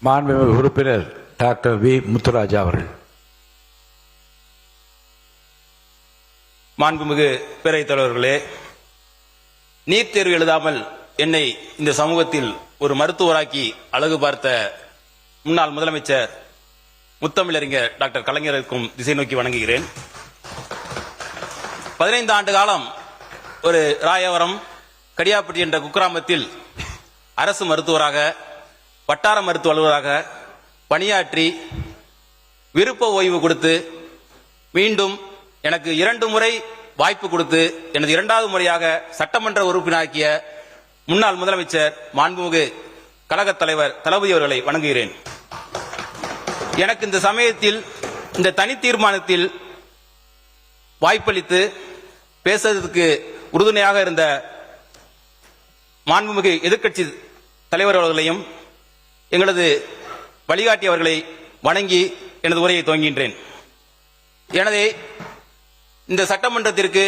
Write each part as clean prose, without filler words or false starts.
மாண்புமிகு உறுப்பினர் doctor V Muthuraja அவர்கள். மாண்புமிகு பேரவைத் தலைவர்களே, நீட் தேர்வு எழுதாமல் என்னை இந்த சமூகத்தில் ஒரு மருத்துவராக்கி அழகு பார்த்த முன்னாள் முதலமைச்சர் முத்தமிழறிஞர் டாக்டர் கலைஞருக்கும் திசை நோக்கி வணங்குகிறேன். 15 ஆண்டு காலம் ஒரு ராயவரம் கடியாப்பட்டி என்ற குக்கிராமத்தில் அரசு மருத்துவராக வட்டார மருத்துவ அலுவலராக பணியாற்றி விருப்ப ஓய்வு கொடுத்து மீண்டும் எனக்கு 2 முறை வாய்ப்பு கொடுத்து எனது 2வது முறையாக சட்டமன்ற உறுப்பினராக்கிய முன்னாள் முதலமைச்சர் மாண்புமிகு கழகத் தலைவர் தளபதி அவர்களை வணங்குகிறேன். எனக்கு இந்த சமயத்தில் இந்த தனி தீர்மானத்தில் வாய்ப்பளித்து பேசுவதற்கு உறுதுணையாக இருந்த மாண்புமிகு எதிர்க்கட்சி தலைவர் அவர்களையும் எங்களது வழிகாட்டி அவர்களை வணங்கி எனது உரையை துவங்குகின்றேன். எனவே இந்த சட்டமன்றத்திற்கு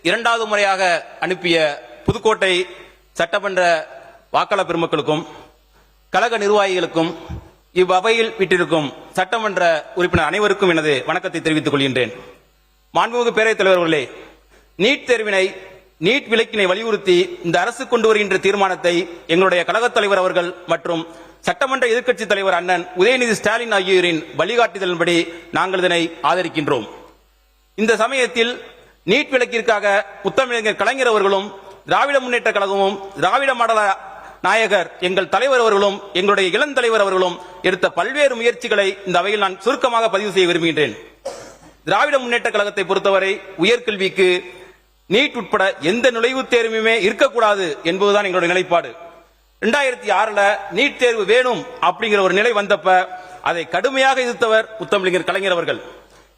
2வது முறையாக அனுப்பிய புதுக்கோட்டை சட்டமன்ற வாக்காளர் பெருமக்களுக்கும் கழக நிர்வாகிகளுக்கும் இவ்வவையில் விட்டிருக்கும் சட்டமன்ற உறுப்பினர் அனைவருக்கும் எனது வணக்கத்தை தெரிவித்துக் கொள்கின்றேன். மாண்புமிகு பேரவைத் தலைவர்களே, நீட் தேர்வினை நீட் விலக்கினை வலியுறுத்தி இந்த அரசு கொண்டு வருகின்ற தீர்மானத்தை எங்களுடைய கழகத் தலைவர் அவர்கள் மற்றும் சட்டமன்ற எதிர்க்கட்சி தலைவர் அண்ணன் உதயநிதி ஸ்டாலின் ஆகியோரின் வழிகாட்டுதலின்படி நாங்கள் இதனை ஆதரிக்கின்றோம். இந்த சமயத்தில் நீட் விலக்கிற்காக முத்தமிழறிஞர் கலைஞர் அவர்களும் திராவிட முன்னேற்ற கழகமும் திராவிட மாடல் நாயகர் எங்கள் தலைவர் அவர்களும் எங்களுடைய இளம் தலைவர் அவர்களும் எடுத்த பல்வேறு முயற்சிகளை இந்த அவையில் நான் சுருக்கமாக பதிவு செய்ய விரும்புகின்றேன். திராவிட முன்னேற்ற கழகத்தை பொறுத்தவரை உயர்கல்விக்கு நீட் உட்பட எந்த நுழைவுத் தேர்வுமே இருக்கக்கூடாது என்பதுதான் எங்களுடைய நிலைப்பாடு. 2006 நீட் தேர்வு வேணும் அப்படிங்கிற ஒரு நிலை வந்தப்ப அதை கடுமையாக எதிர்த்தவர் முத்தமிழறிஞர் கலைஞர் அவர்கள்.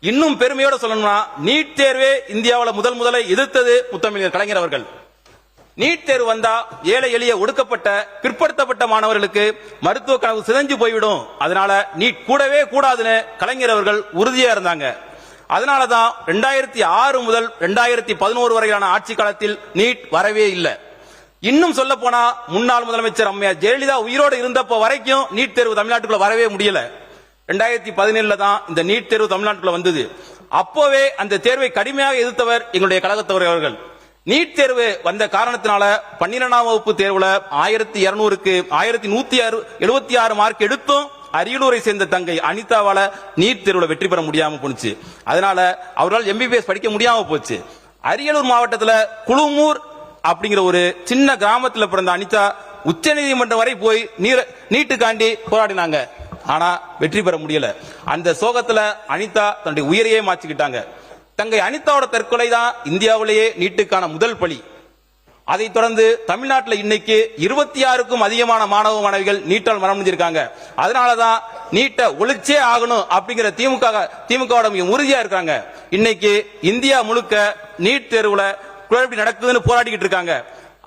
இன்னும் பெருமையோட சொல்லணும்னா நீட் தேர்வே இந்தியாவில் முதலை எதிர்த்தது முத்தமிழறிஞர் கலைஞர் அவர்கள். நீட் தேர்வு வந்தா ஏழை எளிய ஒடுக்கப்பட்ட பிற்படுத்தப்பட்ட மாணவர்களுக்கு மருத்துவ கனவு சிதைஞ்சு போய்விடும், அதனால நீட் கூடவே கூடாதுன்னு கலைஞர் அவர்கள் உறுதியா இருந்தாங்க. அதனாலதான் 2006 முதல் 2011 வரையிலான ஆட்சி காலத்தில் நீட் வரவே இல்லை. இன்னும் சொல்ல போனா முன்னாள் முதலமைச்சர் அம்மையார் ஜெயலலிதா உயிரோடு இருந்தப்போ வரைக்கும் நீட் தேர்வு தமிழ்நாட்டுக்குள்ள வரவே முடியல. 2017 தான் இந்த நீட் தேர்வு தமிழ்நாட்டுக்குள்ள வந்தது. அப்போவே அந்த தேர்வை கடுமையாக எதிர்த்தவர் எங்களுடைய கழகத்தவர் அவர்கள். நீட் தேர்வு வந்த காரணத்தினால 12ஆம் வகுப்பு தேர்வுல 1200க்கு 1176 மார்க் எடுத்தும் அரியலூரை சேர்ந்த தங்கை அனிதாவால நீட் தேர்வுல வெற்றி பெற முடியாம போச்சு. அதனால அவரால் MBBS படிக்க முடியாம போச்சு. அரியலூர் மாவட்டத்தில் குழுமூர் அப்படிங்கிற ஒரு சின்ன கிராமத்தில் பிறந்த அனிதா உச்சநீதிமன்றம் வரை போய் நீட்டுக்காண்டி போராடினாங்க. ஆனா வெற்றி பெற முடியல. அந்த சோகத்துல அனிதா தன்னுடைய உயிரையே மாற்றிக்கிட்டாங்க. தங்கை அனிதாவோட தற்கொலை தான் இந்தியாவிலேயே நீட்டுக்கான முதல் பலி. அதைத் தொடர்ந்து தமிழ்நாட்டில் இன்னைக்கு 26க்கும் அதிகமான மாணவ மாணவிகள் நீட்டால் மரணமடைஞ்சிருக்காங்க. அதனாலதான் நீட்டை ஒழிச்சே ஆகணும் அப்படிங்கிற திமுக உறுதியா இருக்காங்க. இன்னைக்கு இந்தியா முழுக்க நீட் தேர்வுல குளறுபடி நடக்குதுன்னு போராடிக்கிட்டு இருக்காங்க.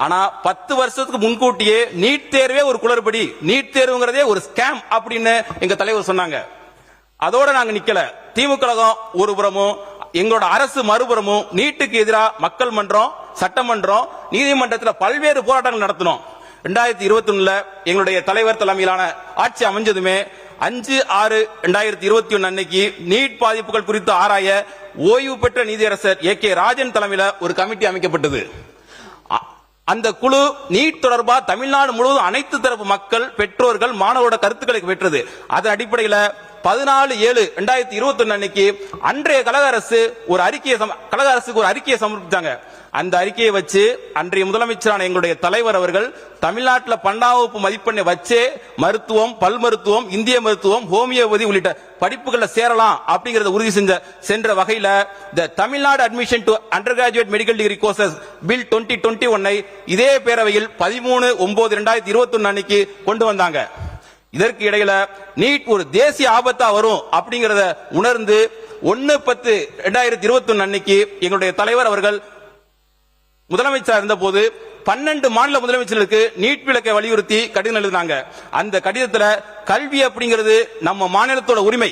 ஆனா 10 வருஷத்துக்கு முன்கூட்டியே நீட் தேர்வே ஒரு குளறுபடி, நீட் தேர்வுங்கிறதே ஒரு ஸ்கேம் அப்படின்னு எங்க தலைவர் சொன்னாங்க. அதோட நாங்க நிக்கல. திமுக ஒரு புறமும் எங்களோட அரசு மறுபுறமும் நீட்டுக்கு எதிராக மக்கள் மன்றம், சட்டமன்றம், நீதிமன்றத்தில் பல்வேறு போராட்டங்கள் நடத்தினோம். 2021 எங்களுடைய தலைவர் தலைமையிலான ஆட்சி அமைஞ்சதுமே 5/6/2021 அன்னைக்கு நீட் பாதிப்புகள் குறித்து ஆராய ஓய்வு பெற்ற நீதியரசர் AK ராஜன் தலைமையில் ஒரு கமிட்டி அமைக்கப்பட்டது. அந்த குழு நீட் தொடர்பா தமிழ்நாடு முழுவதும் அனைத்து தரப்பு மக்கள், பெற்றோர்கள், மாணவரோட கருத்துக்களை பெற்றது. அதன் அடிப்படையில் 14/7/2021 அன்னைக்கு அன்றைய கழக அரசுக்கு ஒரு அறிக்கையை சமர்ப்பித்தாங்க. அந்த அறிக்கையை வச்சு அன்றைய முதலமைச்சரான எங்களுடைய தலைவர் அவர்கள் தமிழ்நாட்டில் 12ஆம் வகுப்பு மதிப்பெண்ணை வச்சே மருத்துவம், பல் மருத்துவம், இந்திய மருத்துவம், ஹோமியோபதி உள்ளிட்ட படிப்புகளை சேரலாம் அப்படிங்கறத உறுதி சென்ற வகையில the Tamil Nadu admission to undergraduate medical degree courses bill 2021 இதே பேரவையில் 13/9/2021 அன்னைக்கு கொண்டு வந்தாங்க. இதற்கு இடையில நீட் ஒரு தேசிய ஆபத்தா வரும் அப்படிங்கறத உணர்ந்து 1/10/2021 அன்னைக்கு எங்களுடைய தலைவர் அவர்கள் முதலமைச்சர் இருந்த போது 12 மாநில முதலமைச்சர்களுக்கு நீட் விலக்கை வலியுறுத்தி கடிதம் எழுதினாங்க. அந்த கடிதத்தில் கல்வி அப்படிங்கிறது நம்ம மாநிலத்தோட உரிமை,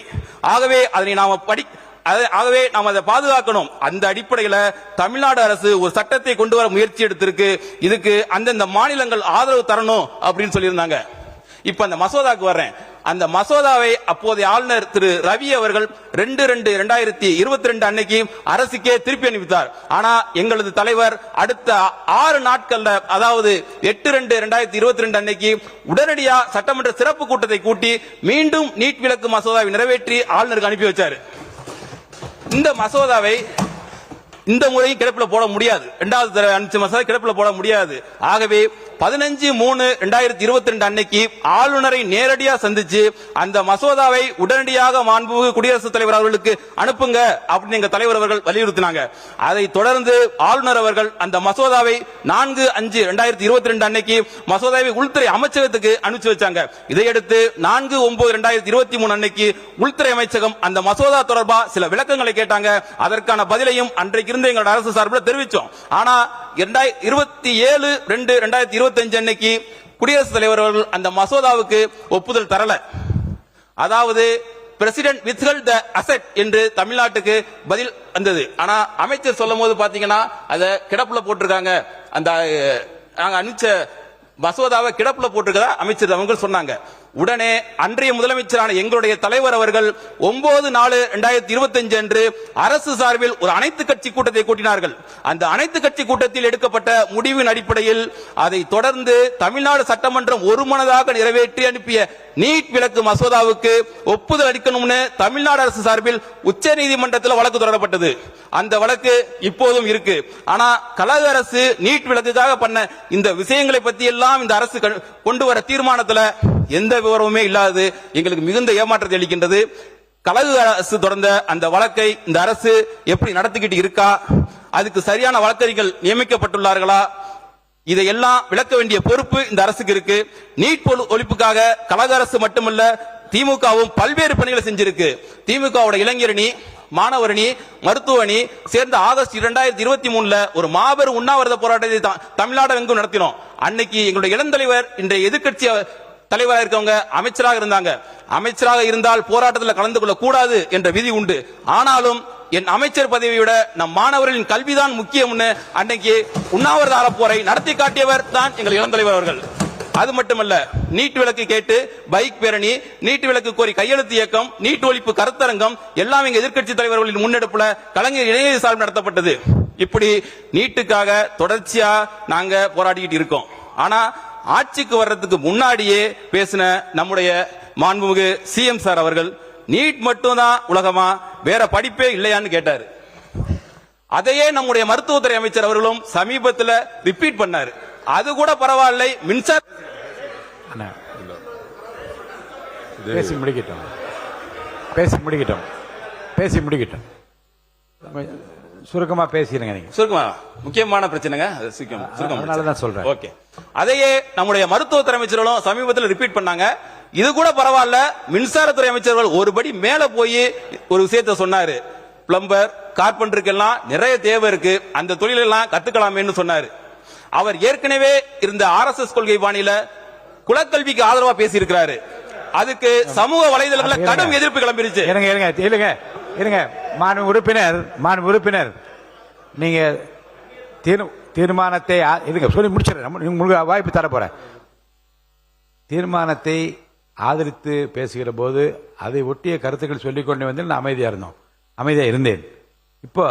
ஆகவே நாம் அதை பாதுகாக்கணும். அந்த அடிப்படையில் தமிழ்நாடு அரசு ஒரு சட்டத்தை கொண்டு வர முயற்சி எடுத்திருக்கு. இதுக்கு அந்தந்த மாநிலங்கள் ஆதரவு தரணும் அப்படின்னு சொல்லியிருந்தாங்க. இப்ப அந்த மசோதாக்கு வர்றேன். அந்த மசோதாவை அப்போதைய ஆளுநர் திரு ரவி அவர்கள் 2/2/2022 அன்னைக்கு அரசுக்கே திருப்பி அனுப்பித்தார். ஆனா எங்களது தலைவர் அடுத்த 6 நாட்கள்ல, அதாவது 8/2/2022 அன்னைக்கு உடனடியா சட்டமன்ற சிறப்பு கூட்டத்தை கூட்டி மீண்டும் நீட் விலக்கு மசோதாவை நிறைவேற்றி ஆளுநருக்கு அனுப்பி வச்சாரு. இந்த மசோதாவை இந்த முறையும் கிடப்பில் போட முடியாது. இரண்டாவது தடவை அனுப்பிச்ச மசோதா கிடப்பில் போட முடியாது. ஆகவே 15/3/2022 அன்னைக்கு ஆளுநரை நேரடியா சந்திச்சு அந்த மசோதாவை உடனடியாக மாண்புமிகு குடியரசுத் தலைவர் அவர்களுக்கு அனுப்புங்க அப்படின்னு எங்க தலைவர் அவர்கள் வலியுறுத்தினாங்க. அதை தொடர்ந்து ஆளுநர் அவர்கள் அந்த மசோதாவை 4/5/2022 அன்னைக்கு மசோதாவை உள்துறை அமைச்சகத்துக்கு அனுப்பிச்சு வச்சாங்க. இதையடுத்து 4/9/2023 அன்னைக்கு உள்துறை அமைச்சகம் அந்த மசோதா தொடர்பா சில விளக்கங்களை கேட்டாங்க. அதற்கான பதிலையும் அன்றைக்கு இருந்த எங்களோட அரசு சார்பில் தெரிவிச்சோம். ஆனா 27/2/2025 அன்னைக்கு குடியரசுத் தலைவர் அவர்கள் அந்த மசோதாவுக்கு ஒப்புதல் தரல. அதாவது பிரசிடென்ட் வித்ஹெல்ட் தி அசெட் என்று தமிழ்நாட்டுக்கு பதில் வந்தது. ஆனா அமைச்சர் சொல்லும் போது பாத்தீங்கன்னா அத கிடப்புல போட்டிருக்காங்க. அந்த நாங்க அனுப்பிச்ச மசோதாவை கிடப்புல போட்டிருக்கதா அமைச்சர் அவங்க சொன்னாங்க. உடனே அன்றைய முதலமைச்சரான எங்களுடைய தலைவர் அவர்கள் 9/4/2025 அன்று அரசு சார்பில் ஒரு அனைத்து கட்சி கூட்டத்தை கூட்டினார்கள். அந்த அனைத்து கட்சி கூட்டத்தில் எடுக்கப்பட்ட முடிவின் அடிப்படையில் அதை தொடர்ந்து தமிழ்நாடு சட்டமன்றம் ஒருமனதாக நிறைவேற்றி அனுப்பிய நீட் விலக்கு மசோதாவுக்கு ஒப்புதல் அளிக்கணும்னு தமிழ்நாடு அரசு சார்பில் உச்ச நீதிமன்றத்தில் வழக்கு தொடரப்பட்டது. அந்த வழக்கு இப்போதும் இருக்கு. ஆனா கழக அரசு நீட் விலக்குக்காக பண்ண இந்த விஷயங்களை பத்தி எல்லாம் இந்த அரசு கொண்டு வர தீர்மானத்தில் எந்த விவரமுமே இல்லாதது எங்களுக்கு மிகுந்த ஏமாற்றத்தை அளிக்கின்றது. கழக அரசு தொடர்ந்த அந்த வழக்கை இந்த அரசு எப்படி நடத்திக்கிட்டு இருக்கா? அதுக்கு சரியான வழக்கறிஞர்கள் நியமிக்கப்பட்டுள்ளார்களா? இதையெல்லாம் விளக்க வேண்டிய பொறுப்பு இந்த அரசுக்கு இருக்கு. நீட் ஒழிப்புக்காக கழக அரசு மட்டுமல்ல, திமுகவும் பல்வேறு பணிகளை செஞ்சிருக்கு. திமுகவோட இளைஞரணி, மாணவரணி, மருத்துவ அணி சேர்ந்த ஆகஸ்ட் 2023 ஒரு மாபெரும் உண்ணாவிரத போராட்டத்தை தமிழ்நாடு எங்கும் நடத்தினோம். அன்னைக்கு எங்களுடைய இளந்தலைவர் இன்றைய எதிர்க்கட்சி தலைவராக இருக்கவங்க அமைச்சராக இருந்தாங்க. அமைச்சராக இருந்தால் போராட்டத்தில் கலந்து கொள்ள கூடாது என்ற விதி உண்டு. ஆனாலும் என் அமைச்சர் பதவியை விட நம் மாணவர்களின் கல்விதான் முக்கியம். அன்னைக்கு உண்ணாவிரத அறப்போரை நடத்தி காட்டியவர் தான் எங்கள் இளந்தலைவர் அவர்கள். அது மட்டுமல்ல, நீட் விலக்கு கேட்டு பைக் பேரணி, நீட் விலக்கு கோரி கையெழுத்து இயக்கம், நீட் ஒழிப்பு கருத்தரங்கம் எல்லாம் எங்க எதிர்க்கட்சி தலைவர்களின் முன்னெடுப்புல கலைஞர் இளைஞர் சார்பில் நடத்தப்பட்டது. இப்படி நீட்டுக்காக தொடர்ச்சியா நாங்க போராடிக்கிட்டு இருக்கோம். ஆனா ஆட்சிக்கு வர்றதுக்கு முன்னாடியே பேசின நம்முடைய மாண்புமிகு சிஎம் சார் அவர்கள் நீட் மட்டும்தான் உலகமா, வேற படிப்பே இல்லையான்னு கேட்டாரு. அதையே நம்முடைய மருத்துவத்துறை அமைச்சர் அவர்களும் சமீபத்தில் ரிப்பீட் பண்ணாரு. அது கூட பரவாயில்லை, மின்சார பேசி முடிக்கட்டும். சுருக்கமா பேசிடுங்க. நீங்க சுருக்கமா முக்கியமான பிரச்சனைங்க, சுருக்கம் சொல்றேன். ஓகே. அதையே நம்முடைய மருத்துவத்துறை அமைச்சர்களும் சமீபத்தில் ரிப்பீட் பண்ணாங்க. இது கூட பரவாயில்ல, மின்சாரத்துறை அமைச்சர்கள் ஒருபடி மேல போய் ஒரு விஷயத்தை சொன்னாரு. பிளம்பர், கார்பெண்டருக்கெல்லாம் நிறைய தேவை இருக்கு, அந்த தொழிலெல்லாம் கத்துக்கலாமேன்னு சொன்னாரு. அவர் ஏற்கனவே இருந்த RSS கொள்கை பாணியில குலக்கல்விக்கு ஆதரவா பேசி இருக்கிறாரு. அதுக்கு சமூக வலைதளங்கள்ல கடும் எதிர்ப்பு கிளம்பிருச்சு. மாண்பு உறுப்பினர், நீங்க தீர்மானத்தை சொல்லி முடிச்சிடறேன், வாய்ப்பு தர போறேன். தீர்மானத்தை ஆதரித்து பேசுகிற போது அதை ஒட்டிய கருத்துக்கள் சொல்லிக்கொண்டு வந்து நான் அமைதியா இருந்தேன். இப்போ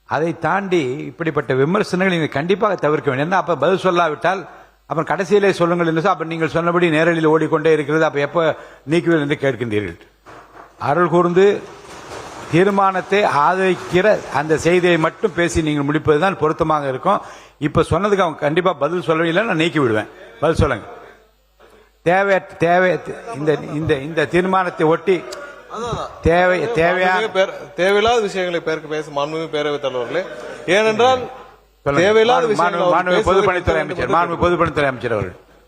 அதை தாண்டி இப்படிப்பட்ட விமர்சனங்கள் நீங்கள் கண்டிப்பாக தவிர்க்க வேண்டும். என்ன அப்ப பதில் சொல்லாவிட்டால் அப்புறம் கடைசியிலே சொல்லுங்கள் என்று அப்ப நீங்கள் சொன்னபடி நேரலில் ஓடிக்கொண்டே இருக்கிறது. அப்ப எப்ப நீக்குவீர்கள் என்று கேட்கின்றீர்கள். அருள் கூர்ந்து தீர்மானத்தை ஆதரிக்கிற அந்த செய்தியை மட்டும் பேசி நீங்கள் முடிப்பதுதான் பொருத்தமாக இருக்கும். இப்ப சொன்னதுக்கு அவங்க கண்டிப்பா பதில் சொல்லவில்லை, நான் நீக்கி விடுவேன். பதில் சொல்லுங்க. தேவை இந்த தீர்மானத்தை ஒட்டி தேவையில்லாத விஷயங்களை பேச மாண்புமிகு பேரவைத் தலைவர்களே, ஏனென்றால் தேவையில்லாத பொதுப்பணித்துறை அமைச்சர் அவர்கள்